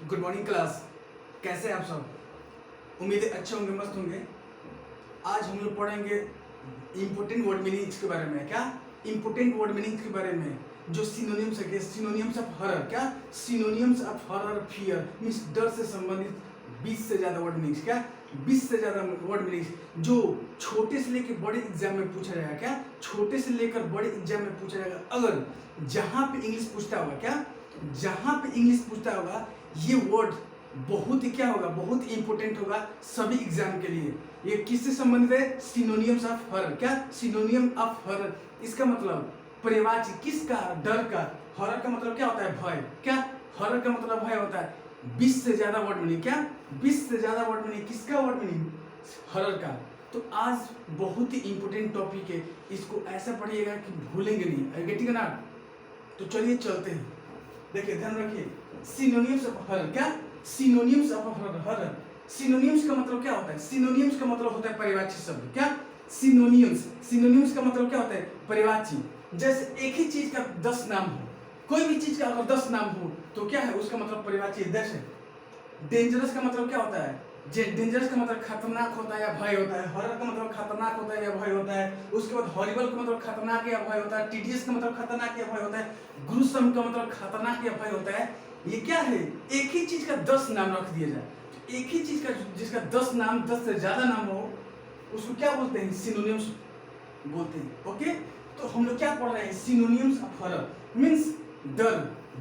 Good morning class. कैसे हैं आप सब? उम्मीद है अच्छे होंगे, मस्त होंगे। आज हम लोग पढ़ेंगे इम्पोर्टेंट वर्ड मीनिंग्स के बारे में। क्या इम्पोर्टेंट वर्ड मीनिंग्स के बारे में? जो सिनोनिम्स है, सिनोनिम्स ऑफ हॉरर। क्या synonyms of horror, fear means डर से संबंधित 20 से ज़्यादा वर्ड मीनिंग्स। क्या 20 से ज़्यादा वर्ड मीनिंग्स जो छोटे से लेकर बड़े एग्जाम में पूछा जाएगा। क्या छोटे से लेकर बड़े एग्जाम में पूछा जाएगा। अगर जहाँ पे इंग्लिश पूछता होगा, क्या जहाँ पे इंग्लिश पूछता होगा, ये वर्ड बहुत ही क्या होगा, बहुत ही इंपॉर्टेंट होगा सभी एग्जाम के लिए। ये किससे संबंधित है? Synonyms of horror. क्या सिनोनियम ऑफ हॉरर, इसका मतलब पर्यायवाची किसका? डर का। हॉरर का मतलब क्या होता है? भय। क्या हॉरर का मतलब भय होता है। 20 से ज्यादा वर्ड मीनिंग। क्या 20 से ज्यादा वर्ड मीनिंग किसका? वर्ड मीनिंग हॉरर का। तो आज बहुत ही इंपॉर्टेंट टॉपिक है, इसको ऐसा पढ़िएगा कि भूलेंगे नहीं। गेटिंग ना? तो चलिए चलते हैं। देखिए ध्यान रखिए, सिनोनिम्स ऑफ हॉरर। क्या सिनोनिम्स ऑफ हॉरर, सिनोनिम्स का मतलब क्या होता है? सिनोनिम्स का मतलब होता है पर्यायवाची शब्द। क्या सिनोनिम्स, सिनोनिम्स का मतलब क्या होता है? पर्यायवाची। जैसे एक ही चीज का 10 नाम हो, कोई भी चीज का अगर 10 नाम हो तो क्या है? उसका मतलब पर्यायवाची है। जैसे डेंजरस का मतलब क्या होता है? डेंजरस का मतलब खतरनाक होता है या भय होता है। हॉरर का मतलब खतरनाक होता है या भय होता है। उसके बाद हॉरिबल का मतलब खतरनाक या भय होता है। टीडियस का मतलब खतरनाक या भय होता है। ग्रुसम का मतलब खतरनाक या भय होता है। ये क्या है? एक ही चीज का 10 नाम रख दिया जाए। तो एक ही चीज का जिसका 10 नाम, 10 से ज्यादा नाम हो, उसको क्या बोलते हैं? सिनोनिम्स बोलते हैं। ओके, तो हम लोग क्या पढ़ रहे हैं? सिनोनिम्स ऑफ हॉरर मींस डर,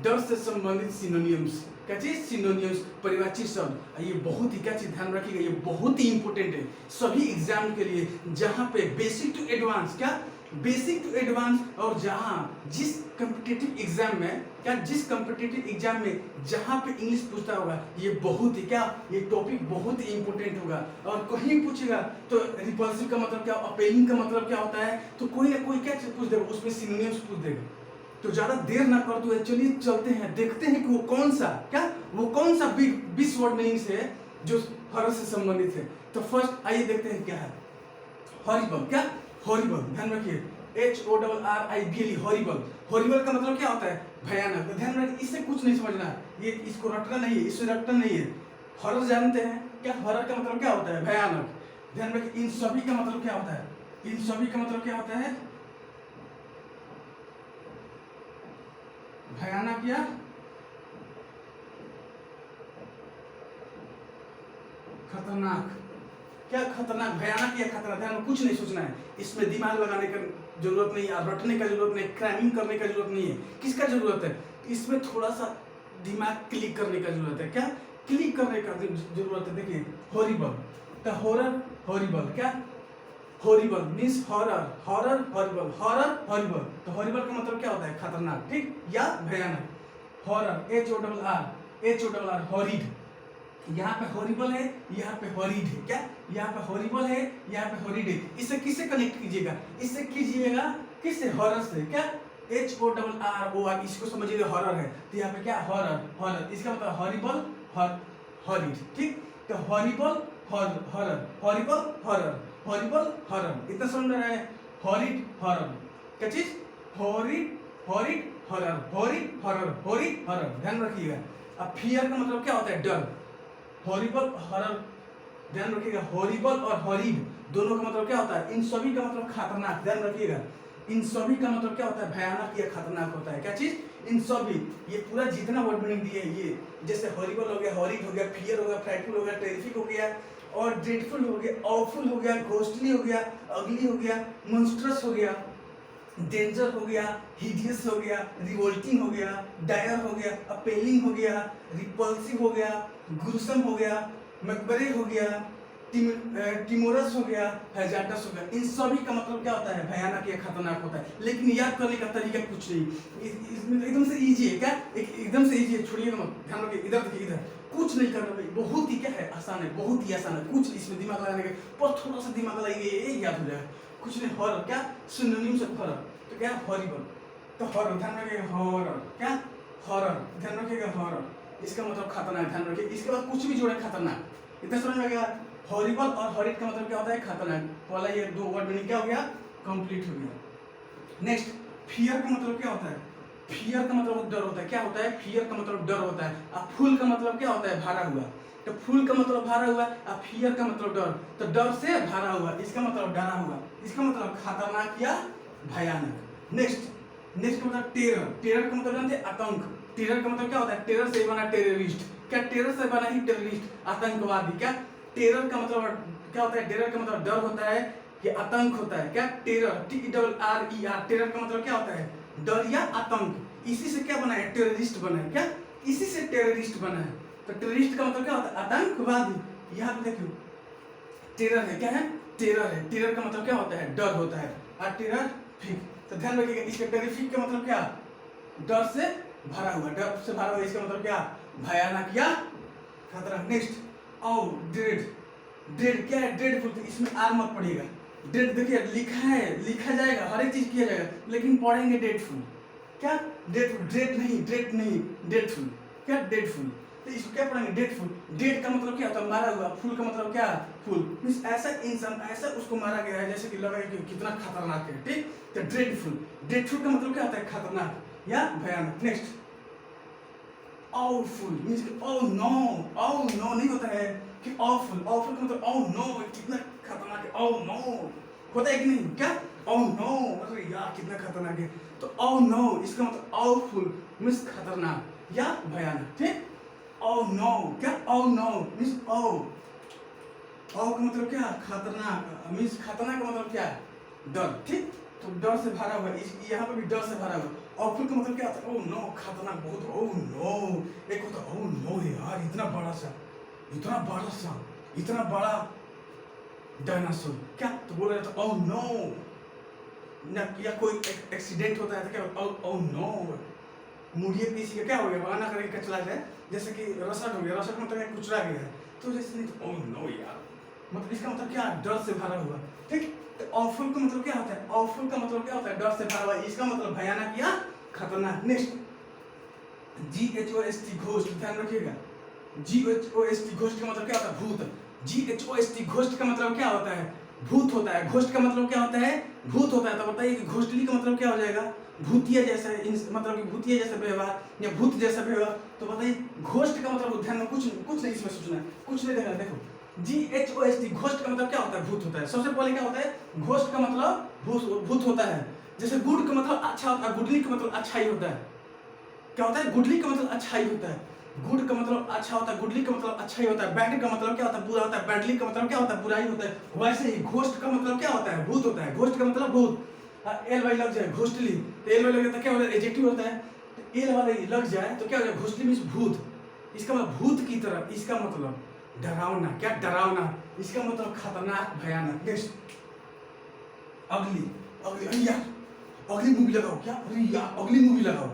डर से संबंधित सिनोनिम्स। क्या चीज? सिनोनिम्स, पर्यायवाची शब्द। ये बहुत ही क्या चीज ध्यान रखिएगा, ये बहुत ही इंपॉर्टेंट है सभी एग्जाम के लिए। जहां पे बेसिक टू एडवांस, क्या बेसिक टू एडवांस, और जहां जिस कॉम्पिटिटिव एग्जाम में, क्या जिस कॉम्पिटिटिव एग्जाम में जहां पे इंग्लिश पूछता होगा, ये बहुत ही क्या, ये टॉपिक बहुत ही इंपॉर्टेंट होगा। और कहीं पूछेगा तो रिपल्सिव का मतलब क्या, अपीलिंग का मतलब क्या होता है, तो कोई ना कोई क्या चीज पूछ देगा, उसमें सिनोनिम्स पूछ देगा। तो ज्यादा देर ना करते हुए चलिए चलते हैं, देखते हैं कि वो कौन सा, क्या वो कौन सा 20 वर्ड मीनिंग्स है जो हॉरर से संबंधित है। तो फर्स्ट आइए देखते हैं क्या है। हॉरिबल। क्या हॉरिबल, ध्यान रखिए, HORRIBLE, हॉरिबल। हॉरिबल का मतलब क्या होता है? भयानक। ध्यान रखिए, इससे कुछ नहीं समझना, ये इसको रटना नहीं है, इससे रटना नहीं है। हॉरर जानते हैं, क्या हॉरर का मतलब क्या होता है? भयानक। ध्यान रखिए, इन सभी का मतलब क्या होता है? इन सभी का मतलब क्या होता है? भयानक या खतरनाक। क्या खतरनाक, भयानक या खतरनाक, ध्यान में कुछ नहीं सोचना है, इसमें दिमाग लगाने का जरूरत नहीं है, रटने का जरूरत नहीं, क्रैमिंग करने का जरूरत नहीं है। किसका जरूरत है? इसमें थोड़ा सा दिमाग क्लिक करने का जरूरत है। क्या क्लिक करने का जरूरत है? देखिए हॉरिबल का हॉरर, हॉरिबल। क्या horrible means horror, horror horrible, horror horrible. तो हॉरिबल का मतलब क्या होता है? खतरनाक, ठीक, या भयानक। Horror HORR, horrid. यहाँ पे हॉरिबल है, यहाँ पे हॉरिड है। क्या यहाँ पे हॉरिबल है, यहाँ पे हॉरिड है। इसे किससे कनेक्ट कीजिएगा? इससे कीजिएगा किससे? हॉरर से। क्या HORROR, इसको समझिएगा हॉरर है, तो यहाँ पे क्या? हॉरर, हॉरर, इसका मतलब हॉरिबल, हॉरिड, ठीक। तो horrible, horror, horrible, horror, horrible, horror, इतना समझ में रहा है? हॉरिड, हॉरर, क्या चीज? Horrid, horrid, horror, horrid, horror, horrid, horror, ध्यान रखिएगा। अब फियर का मतलब क्या होता है? डर। हॉरिबल, हॉरर, ध्यान रखिएगा। हॉरिबल और हॉरिड दोनों का मतलब क्या होता है? इन सभी का मतलब खतरनाक, ध्यान रखिएगा। इन सभी का मतलब क्या होता है? भयानक या खतरनाक होता है। क्या चीज? इन सभी, ये पूरा जितना वर्ड मीनिंग दिए, ये जैसे हॉरिबल हो गया, हॉरिड हो गया, फियर हो गया, फ्राइटफुल हो गया, टेरिफिक हो गया, और ड्रेडफुल हो गया, ऑफुल हो गया, घोस्टली हो गया, अगली हो गया, मॉन्स्ट्रस हो गया, डेंजर हो गया, हिडियस हो गया, रिवोल्टिंग हो गया, डायर हो गया, अपेलिंग हो गया, रिपल्सिव हो गया, गुरुसम हो गया, मकबरे हो गया, टिमोरस हो गया, हैजार्डस हो गया। इन सभी का मतलब क्या होता है? भयानक या खतरनाक होता है। लेकिन याद करने का तरीका कुछ नहीं, इसमें एकदम से इजी है। क्या एकदम से इजी है, छोड़िएगा मत, ध्यान रखिए, इधर देखिए, इधर कुछ नहीं करना भाई, बहुत ही क्या है? आसान है, बहुत ही आसान है। कुछ इसमें दिमाग लगाने का, पर थोड़ा सा दिमाग लगाइए, ये याद हो जाएगा। कुछ नहीं, हॉरर। क्या सिनोनिम्स ऑफ हॉरर, तो क्या हॉरिबल, तो हॉरर, ध्यान रखिएगा, हॉरर। क्या हॉरर, ध्यान रखिएगा, हॉरर, इसका मतलब खतरनाक, ध्यान रखिए। इसके बाद कुछ भी जोड़े खतरनाक, इतना समझ में गया। हॉरिबल और हॉरिड का मतलब क्या होता है? खतरनाक। पहला ये 2 वर्ड मीनिंग क्या हो गया? कंप्लीट हो गया। नेक्स्ट, फियर का मतलब क्या होता है? फियर का मतलब डर होता है, क्या होता है, फियर का मतलब डर होता है। अब फुल का मतलब क्या होता है, भरा हुआ। तो फुल का मतलब भरा हुआ, अब फियर का मतलब डर, तो डर से भरा हुआ, इसका मतलब डरा हुआ, इसका मतलब खतरनाक या भयानक। नेक्स्ट नेक्स्ट मतलब टेरर। टेरर का मतलब जानते हैं, आतंक। टेरर का मतलब क्या होता है, टेरर से बना टेररिस्ट। क्या टेरर से बना ही टेररिस्ट, आतंकवादी। क्या टेरर का मतलब क्या होता है, टेरर का मतलब डर होता है कि आतंक होता है। क्या टेरर, TERRER, टेरर का मतलब क्या होता है, डर या आतंक। इसी से क्या बना है, टेररिस्ट बना है। क्या इसी से टेररिस्ट बना है। तो टेररिस्ट का मतलब क्या होता है, आतंकवादी। यहाँ पे देखियो टेरर है, क्या है, टेरर है। टेरर का मतलब क्या होता है, डर होता है। और टेरर फिक, तो ध्यान रखिएगा, इसका टेरिफिक का मतलब क्या, डर से भरा हुआ। डर से भरा हुआ इसका मतलब क्या, भयानक या खतरा। नेक्स्ट और ड्रेड। ड्रेड क्या है, ड्रेडफुल, तो इसमें आर मत पड़ेगा। ड्रेड देखिए लिखा है, लिखा जाएगा, हर एक चीज किया जाएगा, लेकिन पढ़ेंगे डेडफुल। क्या डेडफुल, ड्रेड नहीं, ड्रेड नहीं, डेडफुल। क्या डेडफुल, तो इसको क्या पढ़ेंगे, डेडफुल। डेड का मतलब क्या होता है, मारा हुआ। फुल का मतलब क्या, फुल मींस ऐसा इंसान, ऐसा उसको मारा गया है जैसे कि लगा कि कितना खतरनाक है। ठीक, तो ड्रेडफुल। ड्रेडफुल का मतलब क्या होता है, खतरनाक या भयानक। नेक्स्ट awful मींस कि oh no नहीं होता है कि awful। awful का मतलब oh no, कितना खतरनाक है, oh no होता है कि नहीं, क्या oh no, अरे यार कितना खतरनाक है। तो oh no इसका मतलब awful मींस खतरनाक या भयानक। ठीक, oh no, क्या oh no मींस oh का मतलब क्या, खतरनाक मींस खतरनाक का मतलब क्या है, डर। ठीक, तो डर से भरा हुआ, यहाँ पे भी डर से भरा हुआ। और फिर का मतलब क्या होता है, ओह नो, खतरनाक बहुत, ओह नो। एक होता है ओह नो यार, इतना बड़ा सा, इतना बड़ा सा, इतना बड़ा डायनासोर। क्या तो बोल रहे थे ओह नो, या कोई एक्सीडेंट होता है तो क्या, ओह नो, मुड़िए पीछे क्या हो गया, बहाना करके चला जाए, जैसे कि रसट हो गया, रसट मतलब कुचला गया है, तो जैसे नहीं, ओह नो यार, मतलब इसका मतलब क्या, डर से भरा हुआ। ठीक, तो ऑफुल का मतलब क्या होता है, ऑफुल का मतलब क्या होता है, डर से भरा हुआ, इसका मतलब भयानक या खतरनाक। नेक्स्ट GHOST, घोस्ट, ध्यान रखिएगा। GHOST घोस्ट का मतलब क्या होता है, भूत। GHOST घोस्ट का मतलब क्या होता है, भूत होता है। घोस्ट का मतलब क्या होता है, भूत होता है। तो बताइए कि घोस्टली का मतलब क्या हो जाएगा, भूतिया जैसा, मतलब कि भूतिया जैसा व्यवहार या भूत जैसा व्यवहार। तो बताइए घोस्ट का मतलब, ध्यान में कुछ नहीं इसमें सोचना है, कुछ नहीं देखना। देखो GHOST घोस्ट का मतलब क्या होता है, भूत होता है। सबसे पहले क्या होता है, घोस्ट का मतलब भूत होता है। जैसे गुड का मतलब अच्छा होता है, गुडली का मतलब अच्छा ही होता है। क्या होता है, गुडली का मतलब अच्छा ही होता है। गुड का मतलब अच्छा होता है, गुडली का मतलब अच्छा ही होता है। बैड का मतलब क्या होता है, बुरा होता है। बैडली का मतलब क्या होता है, बुरा ही होता है। वैसे ही घोस्ट का मतलब क्या होता है, भूत होता है। घोस्ट का मतलब भूत। एल वाई लग जाए घोस्टली, तो एल वाई लग जाए तो क्या हो जाए, एडजेक्टिव होता है। तो एल वाला लग जाए तो क्या हो जाए, घोस्टली मींस भूत। इसका मतलब भूत की तरह, इसका मतलब डरावना। क्या डरावना, इसका मतलब खतरनाक, भयानक। नेक्स्ट अगली, अरे यार अगली मूवी लगाओ, क्या अरे यार अगली मूवी लगाओ,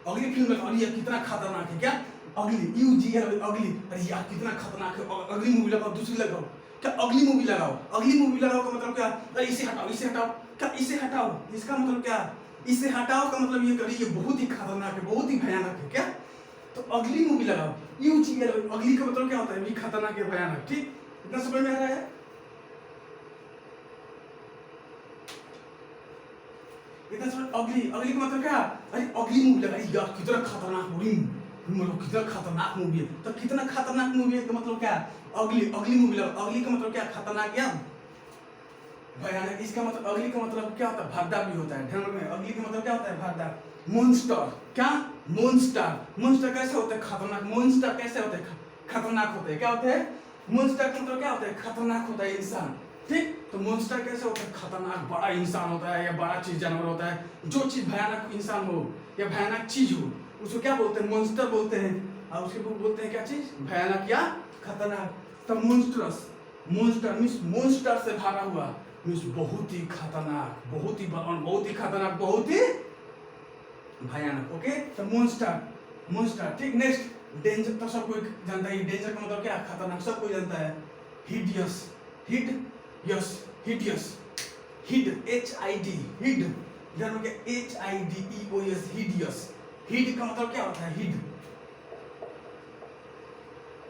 अगली फिल्म लगाओ, अरे यार कितना खतरनाक है। क्या अगली, UGL अगली, अरे यार कितना खतरनाक है, अगली मूवी लगाओ, दूसरी लगाओ। क्या अगली मूवी लगाओ, अगली मूवी लगाओ का मतलब क्या, अरे इसे हटाओ, इसे हटाओ। क्या इसे हटाओ, इसका मतलब क्या, इसे हटाओ का मतलब ये करिए, बहुत ही खतरनाक है, बहुत ही भयानक है। क्या तो अगली मूवी लगाओ, UGL अगली का मतलब क्या होता है, भी खतरनाक है, भयानक। ठीक, इतना समझ में आ रहा है। इतना समझ, अगली, अगली का मतलब क्या, अरे अगली मूवी लगा, यार कितना खतरनाक मूवी, मतलब कितना खतरनाक मूवी है। तो कितना खतरनाक मूवी है का मतलब क्या, अगली, अगली मूवी लगा। अगली का मतलब क्या, खतरनाक या भयानक। इसका मतलब अगली का मतलब क्या होता है, भद्दा भी होता है। ध्यान रखना, अगली का मतलब क्या होता है, भद्दा। मॉन्स्टर, क्या मॉन्स्टर, मॉन्स्टर कैसे होता है, खतरनाक। मॉन्स्टर कैसे होते हैं, खतरनाक होते हैं। क्या होते हैं, मॉन्स्टर का मतलब क्या होता है, खतरनाक होता है इंसान। ठीक, तो मॉन्स्टर कैसे होता है, खतरनाक बड़ा इंसान होता है या बड़ा चीज जानवर होता है। जो चीज भयानक इंसान हो या भयानक चीज हो, उसको क्या बोलते हैं, मॉन्स्टर बोलते हैं। और उसके बोलते हैं क्या चीज, भयानक या खतरनाक। तो मॉन्स्टरस, मॉन्स्टर मींस मॉन्स्टर से भरा हुआ, मींस बहुत ही खतरनाक, बहुत ही बलवान, बहुत ही खतरनाक, बहुत ही भयानक। ओके, तो मॉन्स्टर, मॉन्स्टर। ठीक, नेक्स्ट डेंजर, तो सब कोई जानता है। डेंजर का मतलब क्या, खतरनाक, सब कोई जानता है। Hideous, hid yes, hideous, hid HID, hid, ध्यान में क्या, HIDEOS, हिडियस। हिड का मतलब क्या होता है, हिड,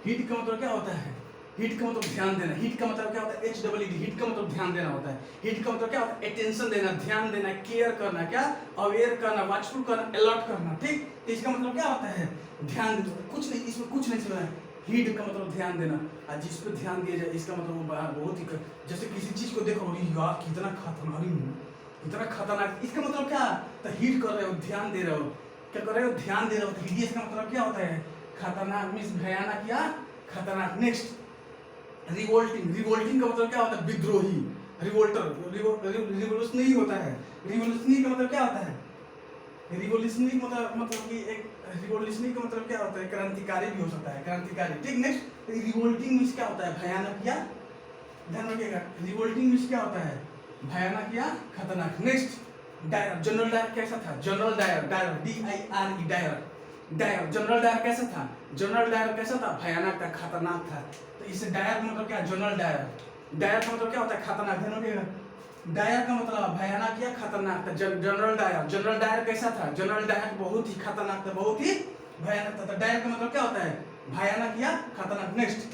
हिड का मतलब क्या होता है, हीट का मतलब ध्यान देना। हीट का मतलब क्या होता है? HEED। हीट का मतलब ध्यान देना होता है। हीट का मतलब क्या होता है? अटेंशन देना, ध्यान देना, केयर करना, क्या अवेयर करना, वॉचफुल करना, अलर्ट करना। ठीक, तो इसका मतलब क्या होता है? ध्यान देना। कुछ नहीं, इसमें कुछ नहीं चल रहा है। हीट का मतलब ध्यान देना, और जिस पे ध्यान दिया जाए इसका मतलब वो बहुत ही जैसे किसी चीज को देखो यार कितना खतरनाक, इतना खतरनाक, इसका मतलब क्या? तो हीट कर रहे हो, ध्यान दे रहे हो, क्या कर रहे हो? ध्यान दे रहे हो। तो हिडियस का मतलब क्या होता है? खतरनाक मीन्स भयानक या खतरनाक। Next revolting. रिवोल्टिंग का मतलब क्या होता है? विद्रोही, रिवोल्टर, रिवोल्यूशनरी होता है। रिवोल्यूशनरी का मतलब क्या होता है? रिवोल्यूशनरी मतलब कि एक रिवोल्यूशनरी का मतलब क्या होता है? क्रांतिकारी भी हो सकता है, क्रांतिकारी। ठीक, नेक्स्ट रिवोल्टिंग मीन्स क्या होता है? भयानक या, ध्यान रखिएगा, रिवोल्टिंग मीन्स क्या होता है? भयानक या खतरनाक। Next Dyer. जनरल डायर कैसा था? General Dyer, Dyer DIRE, Dyer, Dyer, general Dyer कैसा था? जनरल डायर कैसा था? भयानक था, खतरनाक था। तो इसे डायर का मतलब क्या है? General Dyer. डायर का मतलब क्या होता है? खतरनाक। ध्यान रखिएगा, डायर का मतलब भयानक या खतरनाक था। जनरल डायर, जनरल डायर कैसा था? जनरल डायर बहुत ही खतरनाक था, बहुत ही भयानक था। तो डायर का मतलब क्या होता है? भयानक या खतरनाक। Next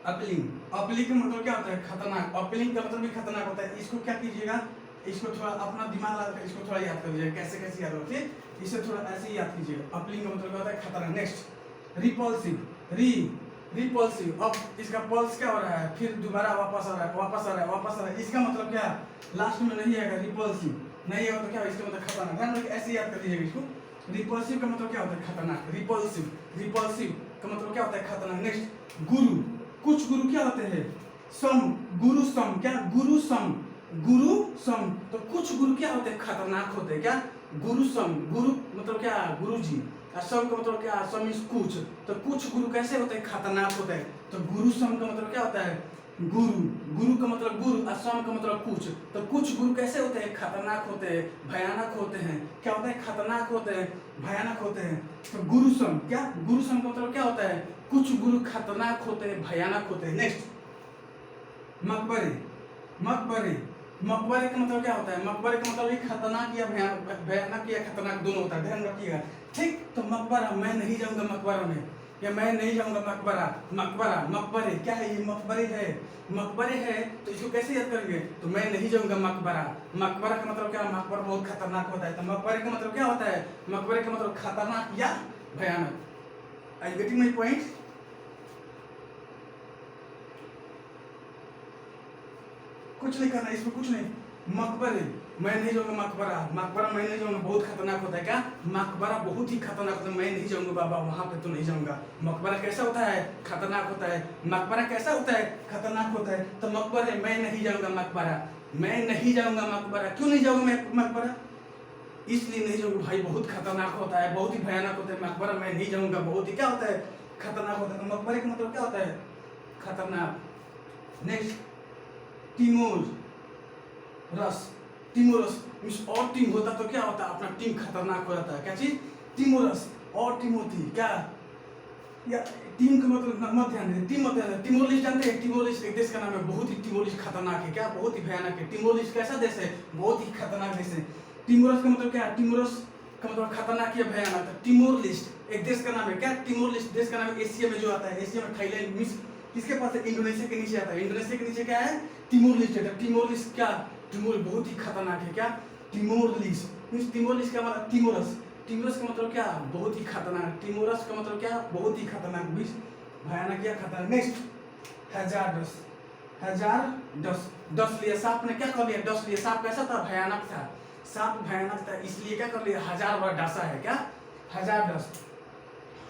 uplink. अपलिंग का मतलब क्या होता है? खतरनाक। अपलिंग का मतलब भी खतरनाक होता है। इसको क्या कीजिएगा, इसको थोड़ा अपना दिमाग लगाकर इसको थोड़ा याद कर लीजिएगा, कैसे कैसे याद होती है, इसे थोड़ा ऐसे ही याद कीजिएगा। अपलिंग का मतलब क्या होता है? खतरनाक। Next repulsive. रिपल्सिव। अब इसका पल्स क्या हो रहा है? फिर दोबारा वापस आ रहा है, वापस आ रहा है, वापस आ रहा है। इसका मतलब क्या? लास्ट में नहीं आएगा, रिपल्सिव नहीं आएगा तो क्या? इसका मतलब खतरनाक। ध्यान रखिए, ऐसे याद कर लीजिएगा इसको। रिपल्सिव का मतलब क्या होता है? खतरनाक। रिपल्सिव, रिपल्सिव का मतलब क्या होता है? खतरनाक। नेक्स्ट गुरु। कुछ गुरु क्या होते हैं? सम, गुरु सम, क्या? गुरु सम, गुरु सम। तो कुछ गुरु क्या होते हैं? खतरनाक होते हैं, क्या? गुरु सम, गुरु मतलब क्या? गुरु जी। और सम का मतलब क्या? सम इज कुछ। तो कुछ गुरु कैसे होते हैं? खतरनाक होते हैं। तो गुरु सम का मतलब क्या होता है? गुरु, गुरु का मतलब गुरु और सम का मतलब कुछ। तो कुछ गुरु कैसे होते हैं? खतरनाक होते हैं, भयानक होते हैं। क्या होता है? खतरनाक होते हैं, भयानक होते हैं। तो गुरु सम, क्या? गुरु सम का मतलब क्या होता है? कुछ गुरु खतरनाक होते हैं, भयानक होते हैं। नेक्स्ट मकबरे। मकबरे, मकबरे का मतलब क्या होता है? मकबरे का मतलब एक खतरनाक या भयानक या खतरनाक दोनों होता है, ध्यान रखिएगा। ठीक, तो मकबरा, मैं नहीं जाऊंगा मकबरा में, या मैं नहीं जाऊंगा मकबरा। मकबरा, मकबरे क्या है? ये मकबरे है, मकबरे है। तो इसको कैसे याद करेंगे? तो मैं नहीं जाऊंगा मकबरा। मकबरा का मतलब क्या? मकबरा बहुत खतरनाक होता है। तो मकबरे का मतलब क्या होता है? मकबरे का मतलब खतरनाक या भयानक। Are you getting my point? कुछ नहीं करना इसमें, कुछ नहीं। मकबरे, मैं नहीं जाऊंगा मकबरा। मकबरा मैं नहीं जाऊंगा, बहुत खतरनाक होता है, क्या? मकबरा बहुत ही खतरनाक होता है, मैं नहीं जाऊंगा बाबा वहां पे, तो नहीं जाऊंगा। मकबरा कैसा होता है? खतरनाक होता है। मकबरा कैसा होता है? खतरनाक होता है। तो मकबरे, मैं नहीं जाऊंगा मकबरा, मैं नहीं जाऊंगा मकबरा। क्यों नहीं जाऊंगा मैं मकबरा? इसलिए नहीं जाऊंगा भाई, बहुत खतरनाक होता है, बहुत ही भयानक होता है मकबरा, मैं नहीं जाऊंगा, बहुत ही क्या होता है? खतरनाक होता है। तो मकबरे का मतलब क्या होता है? खतरनाक। नेक्स्ट टिमोर रस। टिमोरस मीन्स और टीम होता तो क्या होता? अपना टीम खतरनाक हो जाता है। क्या चीज? टिमोरस और टिमोथी, क्या? या टीम का मतलब मत ध्यान दें, टीम मत ध्यान। टिमोर लिस्ट जानते हैं? टिमोर लिस्ट एक देश का नाम है, बहुत ही टिमोर लिस्ट खतरनाक है, क्या? बहुत ही भयानक है। टिमोर लिस्ट कैसा देश है? बहुत ही खतरनाक देश है। टिमोरस का मतलब क्या? टिमोरस का मतलब खतरनाक या भयानक। टिमोर लिस्ट एक देश का नाम है, क्या? टिमोर लिस्ट देश का नाम है, एशिया में जो आता है। एशिया में थाईलैंड मीन्स किसके पास है? इंडोनेशिया के नीचे आता है। इंडोनेशिया के नीचे क्या है? टिमोर लिस्ट है। टिमोर लिस्ट क्या? टिमोर बहुत ही खतरनाक है, क्या? टिमोर लिस्ट मीन्स, टिमोर लिस्ट का मतलब टिमोरस। टिमोरस का मतलब क्या? बहुत ही खतरनाक। टिमोरस का मतलब क्या? बहुत ही खतरनाक मीन्स भयानक या खतरनाक। Next hazardous. हजारडस, डस लिया सांप ने, क्या कर लिया? डस लिया। सांप कैसा था? भयानक था। सांप भयानक था, इसलिए क्या कर लिया? 1000 बार डसा है, क्या? हजारडस।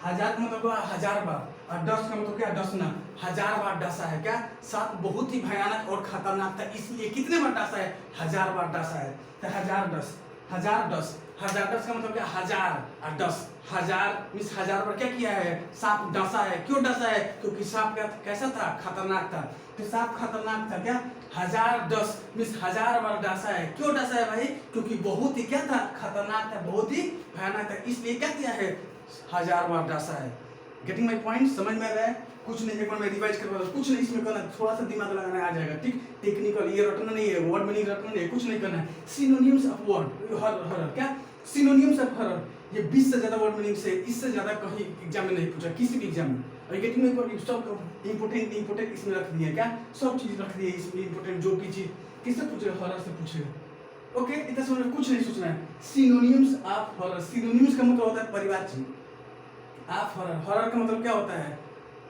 हजार का मतलब क्या? 1000 बार। और डस का मतलब क्या? डसना। 1000 बार डसा है, क्या? सांप बहुत ही भयानक और खतरनाक था, इसलिए कितने बार डसा है? 1000 बार डसा है। तो हजारडस, हजारडस। हजारडस का मतलब क्या? 1000 और 10, 1000 मीन्स 1000 बार क्या किया है? सांप डसा है। क्यों डसा है? क्योंकि सांप कैसा था? खतरनाक था। तो सांप खतरनाक था, क्या? 1010 मीन्स 1000 बार डसा है। क्यों डसा है भाई? क्योंकि बहुत ही क्या था? खतरनाक था, बहुत ही भयानक था, इसलिए क्या किया है? 1000 बार डसा है। Getting my point? समझ में आ रहा है? कुछ नहीं, एक बार मैं रिवाइज करवा दूं, कुछ नहीं इसमें करना, थोड़ा सा दिमाग लगाना आ जाएगा। ठीक, टेक्निकल ये रटना नहीं है, वर्ड मीनिंग रटना नहीं है, कुछ नहीं करना है। सिनोनिम्स ऑफ वर्ड, हर क्या? सिनोनिम्स ऑफ हरर, ये 20 से ज़्यादा वर्ड मीनिंग से, इससे ज़्यादा कहीं एग्जाम में नहीं पूछा, किसी भी एग्जाम में। और गेटिंग में सब इंपोर्टेंट इसमें रख दिए क्या, सब चीज़ रख दिए इसमें इंपोर्टेंट, जो की चीज़ किससे पूछेगा, हॉरर से पूछेगा। ओके, इतना समझ में कुछ नहीं सोचना है। सिनोनिम्स ऑफ हॉरर, सिनोनिम्स का मतलब होता है परिवारची। आप हॉरर, हॉरर का मतलब क्या होता है,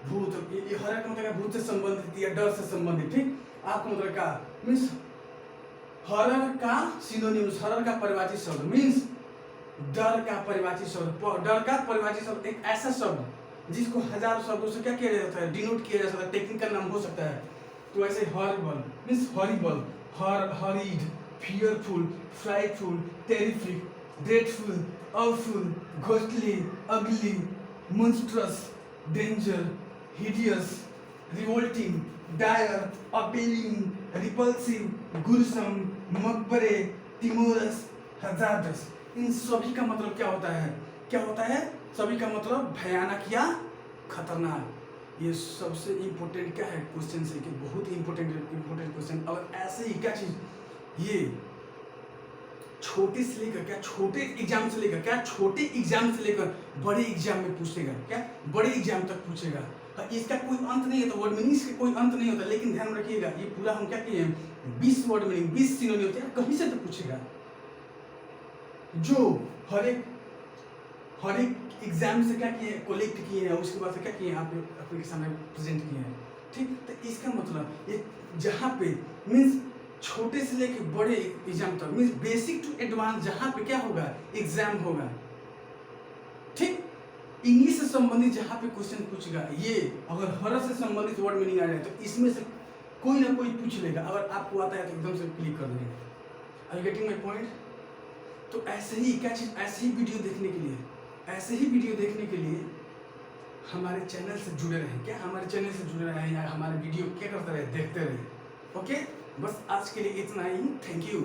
भूत। ये हॉरर का मतलब भूत से संबंधित या डर से संबंधित, ठीक। आपका मतलब क्या मीन्स हॉरर का सिनोनिम्स, हॉरर का परिभाषित शब्द मीन्स डर का परिभाषित शब्द। डर का परिभाषित शब्द एक ऐसा शब्द जिसको हजारों शब्दों से क्या किया जाता है, डिनोट किया जा सकता है, टेक्निकल नाम हो सकता है। तो ऐसे horrible means horrible, horrid, fearful, frightful, terrific, dreadful, awful, ghostly, ugly, monstrous, danger, hideous, revolting, dire, appealing, repulsive, gruesome, मकबरे, timorous, hazardous। इन सभी का मतलब क्या होता है, क्या होता है, सभी का मतलब भयानक या खतरनाक। ये सबसे इम्पोर्टेंट क्या है क्वेश्चन से, कि बहुत इम्पोर्टेंट क्वेश्चन। और ऐसे ही क्या चीज, ये छोटे से लेकर क्या, छोटे एग्जाम से लेकर क्या, छोटे एग्जाम से लेकर बड़े एग्जाम में पूछेगा, क्या बड़े एग्जाम तक पूछेगा। इसका कोई अंत नहीं होता, वर्ड मीनिंग्स का कोई अंत नहीं होता। लेकिन ध्यान रखिएगा, ये पूरा हम क्या किए हैं, 20 वर्ड मीनिंग, 20 सिनोनिम होते हैं, कहीं से तो पूछेगा, जो हर एक एग्जाम से क्या किए, कलेक्ट किए हैं, उसके बाद से क्या किए हैं, आपके सामने प्रेजेंट किए हैं, ठीक। तो इसका मतलब ये जहाँ पे मीन्स छोटे से लेके बड़े एग्जाम तक मीन्स बेसिक टू एडवांस, जहाँ पे क्या होगा, एग्जाम होगा, ठीक। इंग्लिश से संबंधित जहाँ पे क्वेश्चन पूछेगा, ये अगर हॉरर से संबंधित वर्ड मीनिंग आ जाए तो इसमें से कोई ना कोई पूछ लेगा। अगर आपको आता है तो एकदम से क्लिक कर देंगे। Are you getting my point? तो ऐसे ही क्या चीज, ऐसे ही वीडियो देखने के लिए हमारे चैनल से जुड़े रहें, क्या हमारे चैनल से जुड़े रहें, या हमारे वीडियो क्या करते रहे, देखते रहे। ओके, बस आज के लिए इतना ही। Thank you.